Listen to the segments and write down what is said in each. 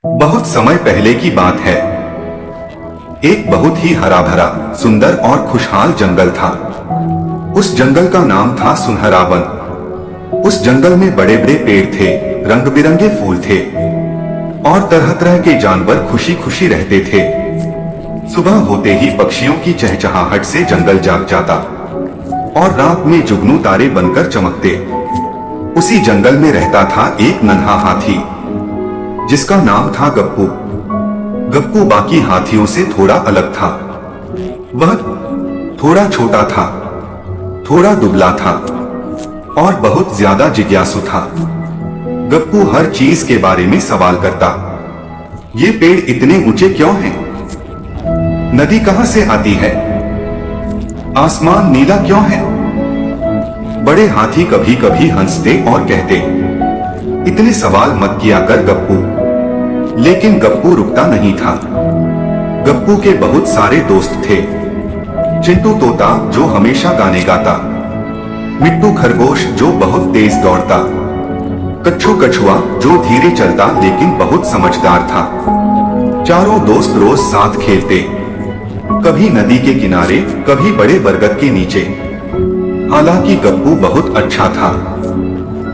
बहुत समय पहले की बात है। एक बहुत ही हरा भरा, सुंदर और खुशहाल जंगल था। उस जंगल का नाम था सुनहरा वन। उस जंगल में बड़े बड़े पेड़ थे, रंग बिरंगे फूल थे और तरह तरह के जानवर खुशी खुशी रहते थे। सुबह होते ही पक्षियों की चहचहाहट से जंगल जाग जाता और रात में जुगनू तारे बनकर चमकते। उसी जंगल में रहता था एक नन्हा हाथी, जिसका नाम था गप्पू। गप्पू बाकी हाथियों से थोड़ा अलग था। वह थोड़ा छोटा था, थोड़ा दुबला था और बहुत ज्यादा जिज्ञासु था। गप्पू हर चीज के बारे में सवाल करता। ये पेड़ इतने ऊंचे क्यों हैं? नदी कहां से आती है? आसमान नीला क्यों है? बड़े हाथी कभी कभी हंसते और कहते, इतने सवाल मत किया कर गप्पू। लेकिन गप्पू रुकता नहीं था। गप्पू के बहुत सारे दोस्त थे। चिंटू तोता, जो हमेशा गाने गाता, मिट्टू खरगोश, जो बहुत तेज दौड़ता, कच्छू कछुआ, जो धीरे चलता लेकिन बहुत समझदार था। चारों दोस्त रोज साथ खेलते, कभी नदी के किनारे, कभी बड़े बरगद के नीचे। हालांकि गप्पू बहुत अच्छा था,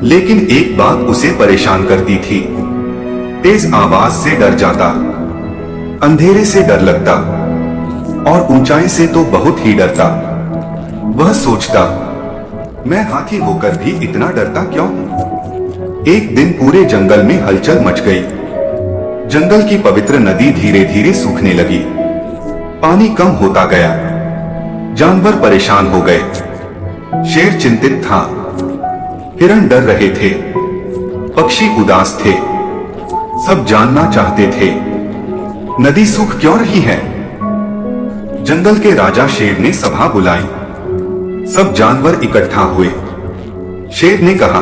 लेकिन एक बात उसे परेशान करती थी। तेज आवाज से डर जाता, अंधेरे से डर लगता और ऊंचाई से तो बहुत ही डरता। वह सोचता, मैं हाथी होकर भी इतना डरता क्यों? एक दिन पूरे जंगल में हलचल मच गई। जंगल की पवित्र नदी धीरे धीरे सूखने लगी। पानी कम होता गया। जानवर परेशान हो गए। शेर चिंतित था, हिरण डर रहे थे, पक्षी उदास थे। सब जानना चाहते थे, नदी सूख क्यों रही है? जंगल के राजा शेर ने सभा बुलाई। सब जानवर इकट्ठा हुए। शेर ने कहा,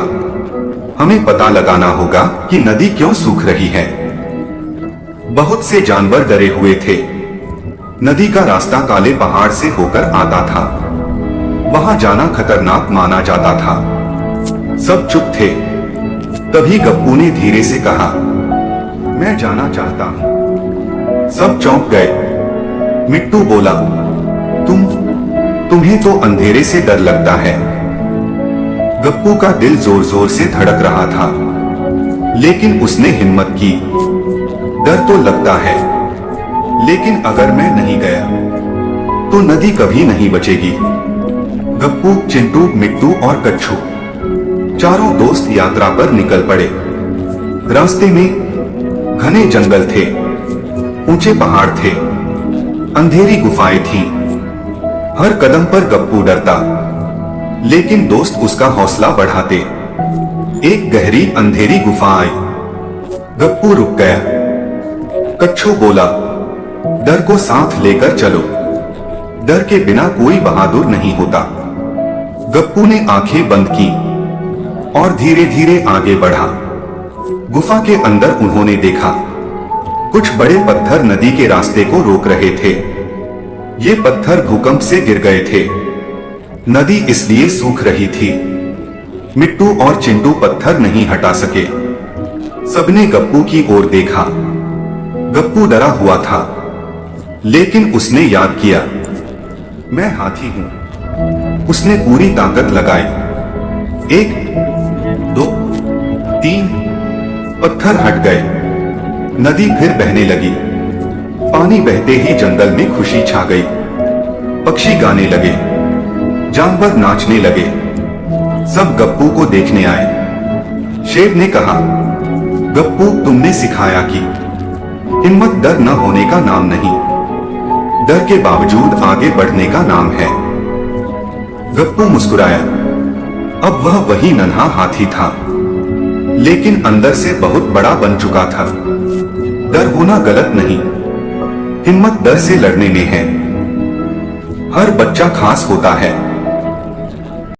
हमें पता लगाना होगा कि नदी क्यों सूख रही है। बहुत से जानवर डरे हुए थे। नदी का रास्ता काले पहाड़ से होकर आता था। वहां जाना खतरनाक माना जाता था। सब चुप थे। तभी गप्पू ने धीरे से कहा, मैं जाना चाहता हूं। सब चौंक गए। मिट्टू बोला, तुम्हें तो अंधेरे से डर लगता है। गप्पू का दिल जोर जोर से धड़क रहा था, लेकिन उसने हिम्मत की। डर तो लगता है, लेकिन अगर मैं नहीं गया तो नदी कभी नहीं बचेगी। गप्पू, चिंटू, मिट्टू और कच्छू, चारों दोस्त यात्रा पर निकल पड़े। रास्ते में घने जंगल थे, ऊंचे पहाड़ थे, अंधेरी गुफाएं थीं। हर कदम पर गप्पू डरता, लेकिन दोस्त उसका हौसला बढ़ाते। एक गहरी अंधेरी गुफा आई। गप्पू रुक गया। कच्छू बोला, डर को साथ लेकर चलो। डर के बिना कोई बहादुर नहीं होता। गप्पू ने आंखें बंद की और धीरे धीरे आगे बढ़ा। गुफा के अंदर उन्होंने देखा, कुछ बड़े पत्थर नदी के रास्ते को रोक रहे थे। ये पत्थर भूकंप से गिर गए थे। नदी इसलिए सूख रही थी। मिट्टू और चिंटू पत्थर नहीं हटा सके। सबने गप्पू की ओर देखा। गप्पू डरा हुआ था, लेकिन उसने याद किया, मैं हाथी हूं। उसने पूरी ताकत लगाई। 1, 2, 3, पत्थर हट गए। नदी फिर बहने लगी। पानी बहते ही जंगल में खुशी छा गई। पक्षी गाने लगे, जानवर नाचने लगे। सब गप्पू को देखने आए। शेर ने कहा, गप्पू, तुमने सिखाया कि हिम्मत डर न होने का नाम नहीं, डर के बावजूद आगे बढ़ने का नाम है। गप्पू मुस्कुराया। अब वह वही नन्हा हाथी था, लेकिन अंदर से बहुत बड़ा बन चुका था। डर होना गलत नहीं, हिम्मत डर से लड़ने में है। हर बच्चा खास होता है,